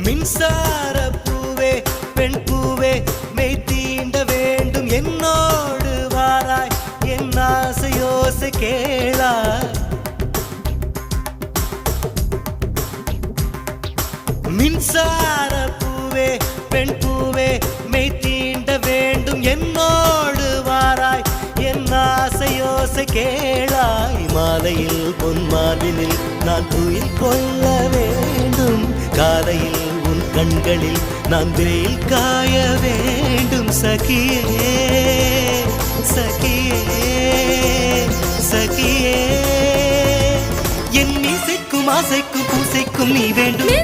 மின்சார பூவே பெண் பூவே மெய் தீண்ட வேண்டும் என்னோடு வாராய் என் ஆசையோசை கேளாய் மின்சார பூவே பெண் பூவே மெய் தீண்ட வேண்டும் என்னோடு வாராய் என் ஆசையோசை கேளாய் மாலையில் பொன்மாலினில் நான் துயில் கொள்ள வேண்டும் காலையில் உன் கண்களில் நான் வெயில் காய வேண்டும் சகியே சகியே சகியே என் இசைக்கும் ஆசைக்கும் பூசைக்கும் நீ வேண்டும்